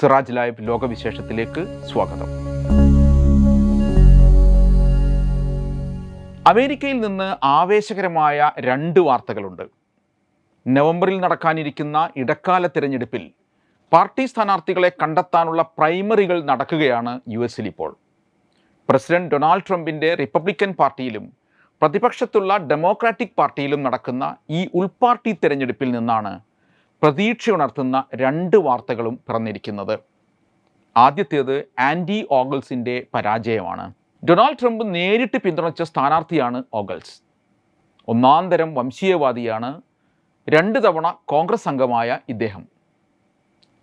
Siraj live ലോകവിശേഷത്തിലേക്ക് സ്വാഗതം. അമേരിക്കയിൽ നിന്ന് ആവേശകരമായ 2 വാർത്തകളുണ്ട്. നവംബറിൽ നടക്കാനിരിക്കുന്ന ഇടക്കാല തിരഞ്ഞെടുപ്പിൽ പാർട്ടി സ്ഥാനാർത്ഥികളെ കണ്ടെത്താനുള്ള പ്രൈമറികൾ നടക്കുകയാണ് US-ൽ ഇപ്പോൾ. പ്രസിഡന്റ് ഡൊണാൾഡ് ട്രംപിൻ്റെ റിപ്പബ്ലിക്കൻ പാർട്ടിയിലും പ്രതിപക്ഷത്തുള്ള ഡെമോക്രാറ്റിക് പാർട്ടിയിലും നടക്കുന്ന ഈ ഉൾപാർട്ടി തിരഞ്ഞെടുപ്പിൽ നിന്നാണ് പ്രതീക്ഷയുണർത്തുന്ന 2 വാർത്തകളും പിറന്നിരിക്കുന്നത്. ആദ്യത്തേത് ആൻഡി ഓഗൽസിൻ്റെ പരാജയമാണ്. ഡൊണാൾഡ് ട്രംപ് നേരിട്ട് പിന്തുണച്ച സ്ഥാനാർത്ഥിയാണ് ഓഗൽസ്. ഒന്നാന്തരം വംശീയവാദിയാണ്. 2 തവണ കോൺഗ്രസ് അംഗമായ ഇദ്ദേഹം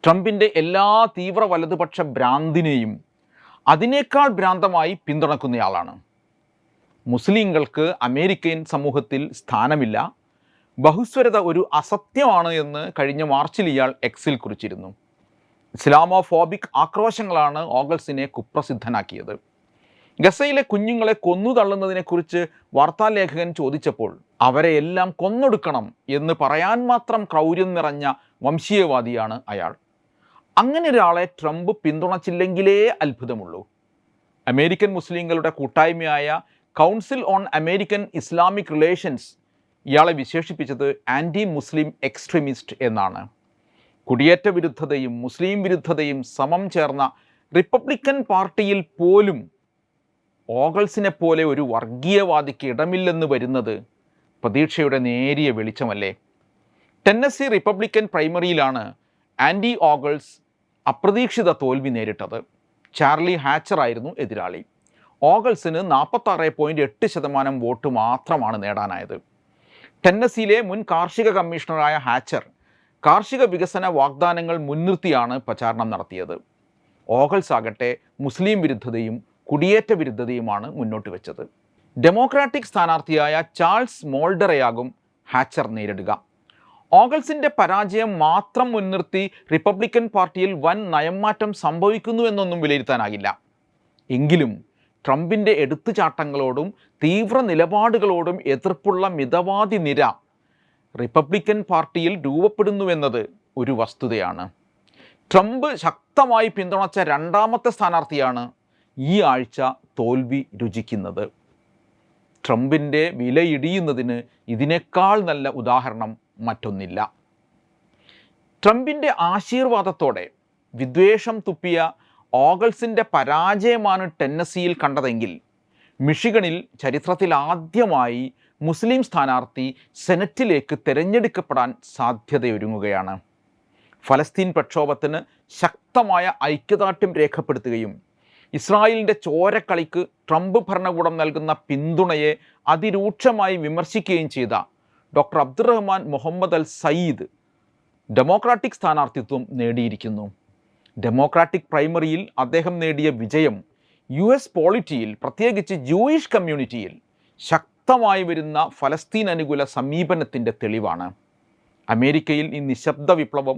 ട്രംപിൻ്റെ എല്ലാ തീവ്ര വലതുപക്ഷ ഭ്രാന്തിനെയും അതിനേക്കാൾ ഭ്രാന്തമായി പിന്തുണക്കുന്നയാളാണ്. മുസ്ലിങ്ങൾക്ക് അമേരിക്കൻ സമൂഹത്തിൽ സ്ഥാനമില്ല, ബഹുസ്വരത ഒരു അസത്യമാണ് എന്ന് കഴിഞ്ഞ മാർച്ചിൽ ഇയാൾ എക്സിൽ കുറിച്ചിരുന്നു. ഇസ്ലാമോഫോബിക് ആക്രോശങ്ങളാണ് ഓഗൽസിനെ കുപ്രസിദ്ധനാക്കിയത്. ഗസയിലെ കുഞ്ഞുങ്ങളെ കൊന്നുതള്ളുന്നതിനെക്കുറിച്ച് വാർത്താലേഖകൻ ചോദിച്ചപ്പോൾ അവരെ എല്ലാം കൊന്നൊടുക്കണം എന്ന് പറയാൻ മാത്രം ക്രൗര്യം നിറഞ്ഞ വംശീയവാദിയാണ് അയാൾ. അങ്ങനെ ഒരാളെ ട്രംപ് പിന്തുണച്ചില്ലെങ്കിലേ അത്ഭുതമുള്ളൂ. അമേരിക്കൻ മുസ്ലിങ്ങളുടെ കൂട്ടായ്മയായ council on American Islamic relations ഇയാളെ വിശേഷിപ്പിച്ചത് ആൻറ്റി മുസ്ലിം എക്സ്ട്രീമിസ്റ്റ് എന്നാണ്. കുടിയേറ്റ വിരുദ്ധതയും മുസ്ലിം വിരുദ്ധതയും സമം ചേർന്ന റിപ്പബ്ലിക്കൻ പാർട്ടിയിൽ പോലും ഓഗൽസിനെ പോലെ ഒരു വർഗീയവാദിക്ക് ഇടമില്ലെന്ന് വരുന്നത് പ്രതീക്ഷയുടെ നേരിയ വെളിച്ചമല്ലേ? ടെന്നസി റിപ്പബ്ലിക്കൻ പ്രൈമറിയിലാണ് ആൻഡി ഓഗൽസ് അപ്രതീക്ഷിത തോൽവി നേരിട്ടത്. ചാർലി ഹാച്ചർ ആയിരുന്നു എതിരാളി. ഓഗൽസിന് 46.8% വോട്ട് മാത്രമാണ് നേടാനായത്. ടെന്നസിയിലെ മുൻ കാർഷിക കമ്മീഷണറായ ഹാച്ചർ കാർഷിക വികസന വാഗ്ദാനങ്ങൾ മുൻനിർത്തിയാണ് പ്രചാരണം നടത്തിയത്. ഓഗൽസ് ആകട്ടെ മുസ്ലിം വിരുദ്ധതയും കുടിയേറ്റ വിരുദ്ധതയുമാണ് മുന്നോട്ട് വെച്ചത്. ഡെമോക്രാറ്റിക് സ്ഥാനാർത്ഥിയായ ചാൾസ് മോൾഡറെയാകും ഹാച്ചർ നേരിടുക. ഓഗൽസിൻ്റെ പരാജയം മാത്രം മുൻനിർത്തി റിപ്പബ്ലിക്കൻ പാർട്ടിയിൽ വൻ നയംമാറ്റം സംഭവിക്കുന്നു എന്നൊന്നും വിലയിരുത്താനാകില്ല. എങ്കിലും ട്രംപിൻ്റെ എടുത്തുചാട്ടങ്ങളോടും തീവ്ര നിലപാടുകളോടും എതിർപ്പുള്ള മിതവാദി നിര റിപ്പബ്ലിക്കൻ പാർട്ടിയിൽ രൂപപ്പെടുന്നുവെന്നത് ഒരു വസ്തുതയാണ്. ട്രംപ് ശക്തമായി പിന്തുണച്ച 2ാമത്തെ സ്ഥാനാർത്ഥിയാണ് ഈ ആഴ്ച തോൽവി രുചിക്കുന്നത്. ട്രംപിൻ്റെ വിലയിടിയുന്നതിന് ഇതിനേക്കാൾ നല്ല ഉദാഹരണം മറ്റൊന്നില്ല. ട്രംപിൻ്റെ ആശീർവാദത്തോടെ വിദ്വേഷം തുപ്പിയ ഓഗൽസിൻ്റെ പരാജയമാണ് ടെന്നസിയിൽ കണ്ടതെങ്കിൽ മിഷിഗണിൽ ചരിത്രത്തിൽ ആദ്യമായി മുസ്ലിം സ്ഥാനാർത്ഥി സെനറ്റിലേക്ക് തിരഞ്ഞെടുക്കപ്പെടാൻ സാധ്യതയൊരുങ്ങുകയാണ്. ഫലസ്തീൻ പ്രക്ഷോഭത്തിന് ശക്തമായ ഐക്യദാർഢ്യം രേഖപ്പെടുത്തുകയും ഇസ്രായേലിൻ്റെ ചോരക്കളിക്ക് ട്രംപ് ഭരണകൂടം നൽകുന്ന പിന്തുണയെ അതിരൂക്ഷമായി വിമർശിക്കുകയും ചെയ്ത ഡോക്ടർ അബ്ദുറഹ്മാൻ മുഹമ്മദ് അൽ സയ്യിദ് ഡെമോക്രാറ്റിക് സ്ഥാനാർത്ഥിത്വം നേടിയിരിക്കുന്നു. ഡെമോക്രാറ്റിക് പ്രൈമറിയിൽ അദ്ദേഹം നേടിയ വിജയം US പോളിറ്റിയിൽ, പ്രത്യേകിച്ച് ജൂയിഷ് കമ്മ്യൂണിറ്റിയിൽ ശക്തമായി വരുന്ന ഫലസ്തീൻ അനുകൂല സമീപനത്തിൻ്റെ തെളിവാണ്. അമേരിക്കയിൽ ഈ നിശബ്ദ വിപ്ലവം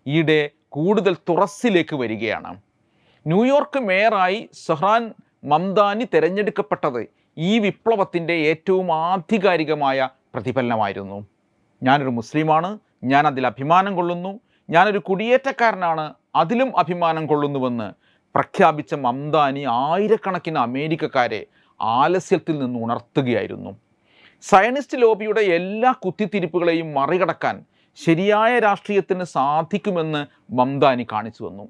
ഈയിടെ കൂടുതൽ തുറസ്സിലേക്ക് വരികയാണ്. ന്യൂയോർക്ക് മേയറായി സഹ്റാൻ മംദാനി തിരഞ്ഞെടുക്കപ്പെട്ടത് ഈ വിപ്ലവത്തിൻ്റെ ഏറ്റവും ആധികാരികമായ പ്രതിഫലനമായിരുന്നു. ഞാനൊരു മുസ്ലിമാണ്, ഞാൻ അതിൽ അഭിമാനം കൊള്ളുന്നു, ഞാനൊരു കുടിയേറ്റക്കാരനാണ്, അതിലും അഭിമാനം കൊള്ളുന്നുവെന്ന് പ്രഖ്യാപിച്ച മംദാനി ആയിരക്കണക്കിന് അമേരിക്കക്കാരെ ആലസ്യത്തിൽ നിന്ന് ഉണർത്തുകയായിരുന്നു. സയനിസ്റ്റ് ലോബിയുടെ എല്ലാ കുത്തിത്തിരിപ്പുകളെയും മറികടക്കാൻ ശരിയായ രാഷ്ട്രീയത്തിന് സാധിക്കുമെന്ന് മംദാനി കാണിച്ചു വന്നു.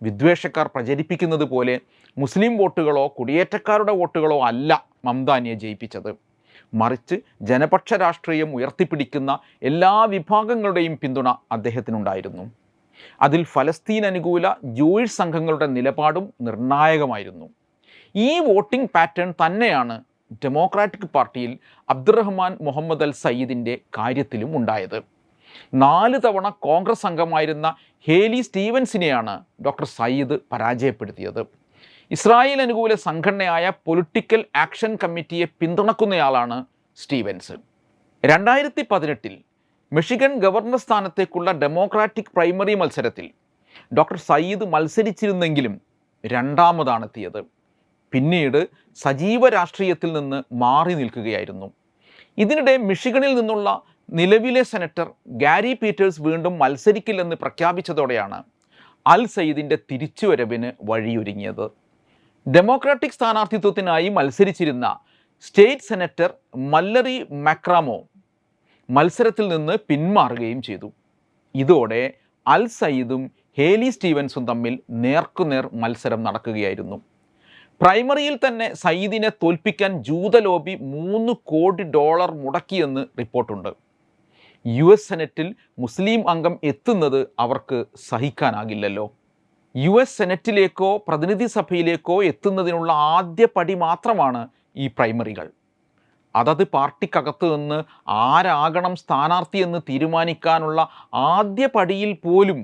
വിദ്വേഷക്കാർ പ്രചരിപ്പിക്കുന്നത് പോലെ മുസ്ലിം വോട്ടുകളോ കുടിയേറ്റക്കാരുടെ വോട്ടുകളോ അല്ല മംദാനിയെ ജയിപ്പിച്ചത്. മറിച്ച് ജനപക്ഷ രാഷ്ട്രീയം ഉയർത്തിപ്പിടിക്കുന്ന എല്ലാ വിഭാഗങ്ങളുടെയും പിന്തുണ അദ്ദേഹത്തിനുണ്ടായിരുന്നു. അതിൽ ഫലസ്തീൻ അനുകൂല ജൂയിഷ് സംഘങ്ങളുടെ നിലപാടും നിർണായകമായിരുന്നു. ഈ വോട്ടിംഗ് പാറ്റേൺ തന്നെയാണ് ഡെമോക്രാറ്റിക് പാർട്ടിയിൽ അബ്ദുറഹ്മാൻ മുഹമ്മദ് അൽ സയ്യിദിൻ്റെ കാര്യത്തിലും ഉണ്ടായത്. 4 തവണ കോൺഗ്രസ് അംഗമായിരുന്ന ഹേലി സ്റ്റീവൻസിനെയാണ് ഡോക്ടർ സയ്യിദ് പരാജയപ്പെടുത്തിയത്. ഇസ്രായേൽ അനുകൂല സംഘടനയായ പൊളിറ്റിക്കൽ ആക്ഷൻ കമ്മിറ്റിയെ പിന്തുണക്കുന്നയാളാണ് സ്റ്റീവൻസ്. 2018 മിഷിഗൺ ഗവർണർ സ്ഥാനത്തേക്കുള്ള ഡെമോക്രാറ്റിക് പ്രൈമറി മത്സരത്തിൽ ഡോക്ടർ സയ്യിദ് മത്സരിച്ചിരുന്നെങ്കിലും 2ാമതാണെത്തിയത്. പിന്നീട് സജീവ രാഷ്ട്രീയത്തിൽ നിന്ന് മാറി നിൽക്കുകയായിരുന്നു. ഇതിനിടെ മിഷിഗണിൽ നിന്നുള്ള നിലവിലെ സെനറ്റർ ഗാരി പീറ്റേഴ്സ് വീണ്ടും മത്സരിക്കില്ലെന്ന് പ്രഖ്യാപിച്ചതോടെയാണ് അൽ സയ്യിദിൻ്റെ തിരിച്ചുവരവിന് വഴിയൊരുങ്ങിയത്. ഡെമോക്രാറ്റിക് സ്ഥാനാർത്ഥിത്വത്തിനായി മത്സരിച്ചിരുന്ന സ്റ്റേറ്റ് സെനറ്റർ മല്ലറി മാക്രാമോ മത്സരത്തിൽ നിന്ന് പിന്മാറുകയും ചെയ്തു. ഇതോടെ അൽ സയ്യിദും ഹേലി സ്റ്റീവൻസും തമ്മിൽ നേർക്കുനേർ മത്സരം നടക്കുകയായിരുന്നു. പ്രൈമറിയിൽ തന്നെ സയ്യിദിനെ തോൽപ്പിക്കാൻ ജൂത ലോബി $3 കോടി മുടക്കിയെന്ന് റിപ്പോർട്ടുണ്ട്. US സെനറ്റിൽ മുസ്ലിം അംഗം എത്തുന്നത് അവർക്ക് സഹിക്കാനാകില്ലല്ലോ. US സെനറ്റിലേക്കോ പ്രതിനിധി സഭയിലേക്കോ എത്തുന്നതിനുള്ള ആദ്യ പടി മാത്രമാണ് ഈ പ്രൈമറികൾ. അതത് പാർട്ടിക്കകത്ത് നിന്ന് ആരാകണം സ്ഥാനാർത്ഥി എന്ന് തീരുമാനിക്കാനുള്ള ആദ്യ പടിയിൽ പോലും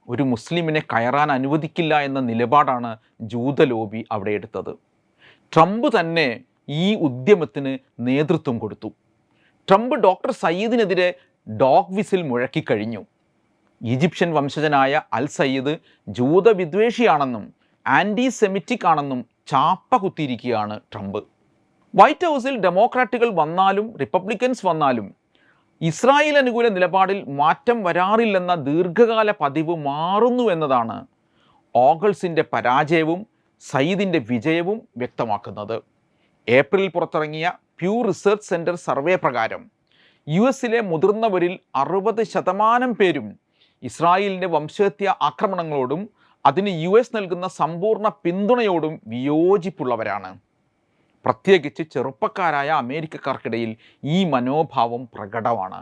ഒരു മുസ്ലിമിനെ കയറാൻ അനുവദിക്കില്ല എന്ന നിലപാടാണ് ജൂത ലോബി അവിടെ എടുത്തത്. ട്രംപ് തന്നെ ഈ ഉദ്യമത്തിന് നേതൃത്വം കൊടുത്തു. ട്രംപ് ഡോക്ടർ സയ്യിദിനെതിരെ ഡോഗ് വിസിൽ മുഴക്കിക്കഴിഞ്ഞു. ഈജിപ്ഷ്യൻ വംശജനായ അൽ സയ്യിദ് ജൂത വിദ്വേഷിയാണെന്നും ആൻറ്റി സെമിറ്റിക് ആണെന്നും ചാപ്പ കുത്തിയിരിക്കുകയാണ് ട്രംപ്. വൈറ്റ് ഹൗസിൽ ഡെമോക്രാറ്റുകൾ വന്നാലും റിപ്പബ്ലിക്കൻസ് വന്നാലും ഇസ്രായേൽ അനുകൂല നിലപാടിൽ മാറ്റം വരാറില്ലെന്ന ദീർഘകാല പതിവ് മാറുന്നു എന്നതാണ് ഓഗൾസിൻ്റെ പരാജയവും സയ്യിദിൻ്റെ വിജയവും വ്യക്തമാക്കുന്നത്. ഏപ്രിലിൽ പുറത്തിറങ്ങിയ പ്യൂ റിസർച്ച് സെൻറ്റർ സർവേ പ്രകാരം US-ലെ മുതിർന്നവരിൽ 60% പേരും ഇസ്രായേലിൻ്റെ വംശഹത്യ ആക്രമണങ്ങളോടും അതിന് US നൽകുന്ന സമ്പൂർണ്ണ പിന്തുണയോടും വിയോജിപ്പുള്ളവരാണ്. പ്രത്യേകിച്ച് ചെറുപ്പക്കാരായ അമേരിക്കക്കാർക്കിടയിൽ ഈ മനോഭാവം പ്രകടമാണ്.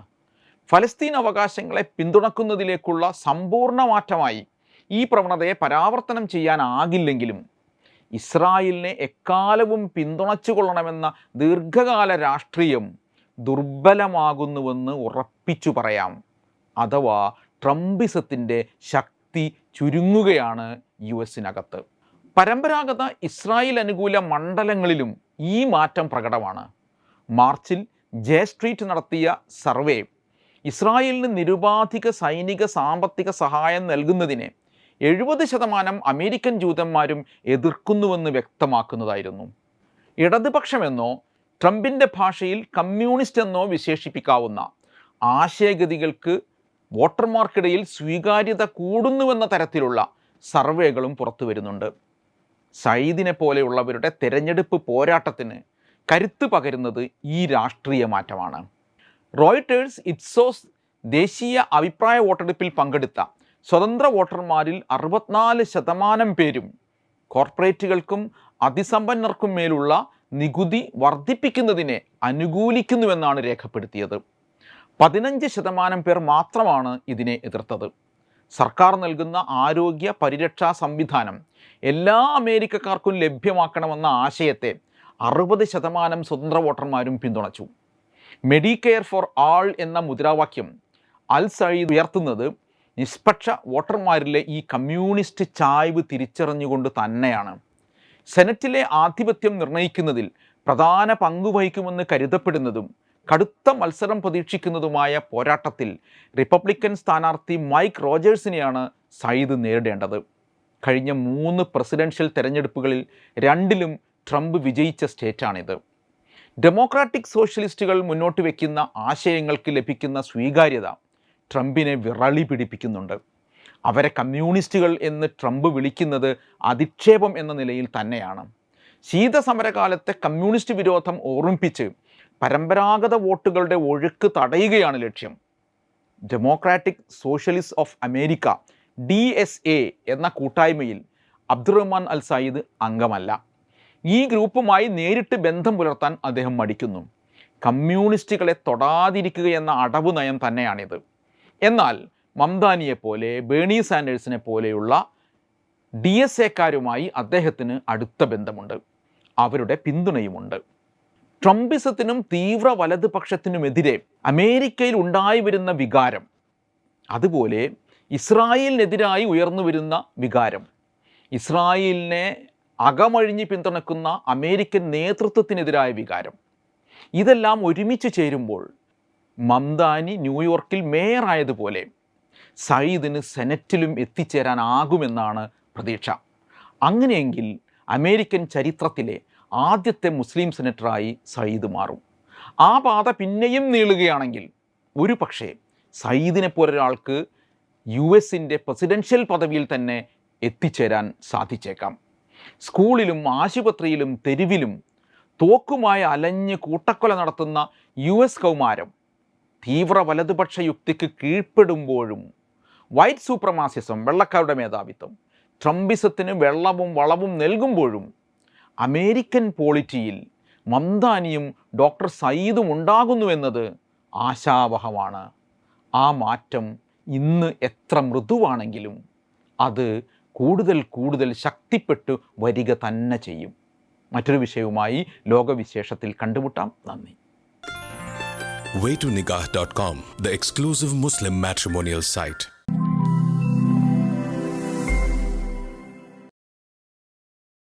ഫലസ്തീൻ അവകാശങ്ങളെ പിന്തുണക്കുന്നതിലേക്കുള്ള സമ്പൂർണ്ണ മാറ്റമായി ഈ പ്രവണതയെ പരാവർത്തനം ചെയ്യാനാകില്ലെങ്കിലും ഇസ്രായേലിനെ എക്കാലവും പിന്തുണച്ചുകൊള്ളണമെന്ന ദീർഘകാല രാഷ്ട്രീയം ദുർബലമാകുന്നുവെന്ന് ഉറപ്പിച്ചു പറയാം. അഥവാ ട്രംപിസത്തിൻ്റെ ശക്തി ചുരുങ്ങുകയാണ് US-നകത്ത്. പരമ്പരാഗത ഇസ്രായേൽ അനുകൂല മണ്ഡലങ്ങളിലും ഈ മാറ്റം പ്രകടമാണ്. മാർച്ചിൽ ജെ സ്ട്രീറ്റ് നടത്തിയ സർവേ ഇസ്രായേലിന് നിരുപാധിക സൈനിക സാമ്പത്തിക സഹായം നൽകുന്നതിനെ 70% അമേരിക്കൻ ജൂതന്മാരും എതിർക്കുന്നുവെന്ന് വ്യക്തമാക്കുന്നതായിരുന്നു. ഇടതുപക്ഷമെന്നോ ട്രംപിൻ്റെ ഭാഷയിൽ കമ്മ്യൂണിസ്റ്റ് എന്നോ വിശേഷിപ്പിക്കാവുന്ന ആശയഗതികൾക്ക് വോട്ടർമാർക്കിടയിൽ സ്വീകാര്യത കൂടുന്നുവെന്ന തരത്തിലുള്ള സർവേകളും പുറത്തു വരുന്നുണ്ട്. സയ്യിദിനെ പോലെയുള്ളവരുടെ തെരഞ്ഞെടുപ്പ് പോരാട്ടത്തിന് കരുത്ത് പകരുന്നത് ഈ രാഷ്ട്രീയ മാറ്റമാണ്. റോയിട്ടേഴ്സ് ഇപ്സോസ് ദേശീയ അഭിപ്രായ വോട്ടെടുപ്പിൽ പങ്കെടുത്ത സ്വതന്ത്ര വോട്ടർമാരിൽ 64% പേരും കോർപ്പറേറ്റുകൾക്കും അതിസമ്പന്നർക്കും മേലുള്ള നികുതി വർദ്ധിപ്പിക്കുന്നതിനെ അനുകൂലിക്കുന്നുവെന്നാണ് രേഖപ്പെടുത്തിയത്. 15% പേർ മാത്രമാണ് ഇതിനെ എതിർത്തത്. സർക്കാർ നൽകുന്ന ആരോഗ്യ പരിരക്ഷാ സംവിധാനം എല്ലാ അമേരിക്കക്കാർക്കും ലഭ്യമാക്കണമെന്ന ആശയത്തെ 60% സ്വതന്ത്ര വോട്ടർമാരും പിന്തുണച്ചു. മെഡിക്കെയർ ഫോർ ആൾ എന്ന മുദ്രാവാക്യം അൽ സയ്യിദ് ഉയർത്തുന്നത് നിഷ്പക്ഷ വോട്ടർമാരിലെ ഈ കമ്മ്യൂണിസ്റ്റ് ചായ്വ് തിരിച്ചറിഞ്ഞുകൊണ്ട് തന്നെയാണ്. സെനറ്റിലെ ആധിപത്യം നിർണ്ണയിക്കുന്നതിൽ പ്രധാന പങ്കുവഹിക്കുമെന്ന് കരുതപ്പെടുന്നതും കടുത്ത മത്സരം പ്രതീക്ഷിക്കുന്നതുമായ പോരാട്ടത്തിൽ റിപ്പബ്ലിക്കൻ സ്ഥാനാർത്ഥി മൈക്ക് റോജേഴ്സിനെയാണ് സയ്യിദ് നേരിടേണ്ടത്. കഴിഞ്ഞ 3 പ്രസിഡൻഷ്യൽ തെരഞ്ഞെടുപ്പുകളിൽ 2ലും ട്രംപ് വിജയിച്ച സ്റ്റേറ്റാണിത്. ഡെമോക്രാറ്റിക് സോഷ്യലിസ്റ്റുകൾ മുന്നോട്ട് വയ്ക്കുന്ന ആശയങ്ങൾക്ക് ലഭിക്കുന്ന സ്വീകാര്യത ട്രംപിനെ വിറളി പിടിപ്പിക്കുന്നുണ്ട്. അവരെ കമ്മ്യൂണിസ്റ്റുകൾ എന്ന് ട്രംപ് വിളിക്കുന്നത് അധിക്ഷേപം എന്ന നിലയിൽ തന്നെയാണ്. ശീതസമരകാലത്തെ കമ്മ്യൂണിസ്റ്റ് വിരോധം ഓർമ്മിപ്പിച്ച് പരമ്പരാഗത വോട്ടുകളുടെ ഒഴുക്ക് തടയുകയാണ് ലക്ഷ്യം. Democratic socialist of America DSA എന്ന കൂട്ടായ്മയിൽ അബ്ദുറഹ്മാൻ അൽ സയ്യിദ് അംഗമല്ല. ഈ ഗ്രൂപ്പുമായി നേരിട്ട് ബന്ധം പുലർത്താൻ അദ്ദേഹം മടിക്കുന്നു. കമ്മ്യൂണിസ്റ്റുകളെ തൊടാതിരിക്കുകയെന്ന അടവ് നയം തന്നെയാണിത്. എന്നാൽ മംദാനിയെപ്പോലെ ബേണി സാൻഡേഴ്സിനെ പോലെയുള്ള DSAക്കാരുമായി അദ്ദേഹത്തിന് അടുത്ത ബന്ധമുണ്ട്. അവരുടെ പിന്തുണയുമുണ്ട്. ട്രംപിസത്തിനും തീവ്ര വലതുപക്ഷത്തിനുമെതിരെ അമേരിക്കയിൽ ഉണ്ടായി വരുന്ന വികാരം, അതുപോലെ ഇസ്രായേലിനെതിരായി ഉയർന്നു വരുന്ന വികാരം, ഇസ്രായേലിനെ അകമഴിഞ്ഞ് പിന്തുണക്കുന്ന അമേരിക്കൻ നേതൃത്വത്തിനെതിരായ വികാരം, ഇതെല്ലാം ഒരുമിച്ച് ചേരുമ്പോൾ മംദാനി ന്യൂയോർക്കിൽ മേയറായതുപോലെ സയ്യിദിന് സെനറ്റിലും എത്തിച്ചേരാനാകുമെന്നാണ് പ്രതീക്ഷ. അങ്ങനെയെങ്കിൽ അമേരിക്കൻ ചരിത്രത്തിലെ ആദ്യത്തെ മുസ്ലിം സെനറ്ററായി സയ്യിദ് മാറും. ആ പാത പിന്നെയും നീളുകയാണെങ്കിൽ ഒരു പക്ഷേ സയ്യിദിനെ പോലൊരാൾക്ക് US പ്രസിഡൻഷ്യൽ പദവിയിൽ തന്നെ എത്തിച്ചേരാൻ സാധിച്ചേക്കാം. സ്കൂളിലും ആശുപത്രിയിലും തെരുവിലും തോക്കുമായി അലഞ്ഞ് കൂട്ടക്കൊല നടത്തുന്ന US കൗമാരം തീവ്ര വലതുപക്ഷ യുക്തിക്ക് കീഴ്പ്പെടുമ്പോഴും വൈറ്റ് സൂപ്രമാസിസം, വെള്ളക്കാരുടെ മേധാവിത്വം, ട്രംപിസത്തിന് വെള്ളവും വളവും നൽകുമ്പോഴും അമേരിക്കൻ പോളിറ്റിയിൽ മംദാനിയും ഡോക്ടർ സയ്യിദും ഉണ്ടാകുന്നുവെന്നത് ആശാവഹമാണ്. ആ മാറ്റം ഇന്ന് എത്ര മൃദുവാണെങ്കിലും അത് കൂടുതൽ കൂടുതൽ ശക്തിപ്പെട്ടു വരിക തന്നെ ചെയ്യും. മറ്റൊരു വിഷയവുമായി ലോകവിശേഷത്തിൽ കണ്ടുമുട്ടാം. നന്ദി. waytonikah.com, the exclusive Muslim matrimonial site.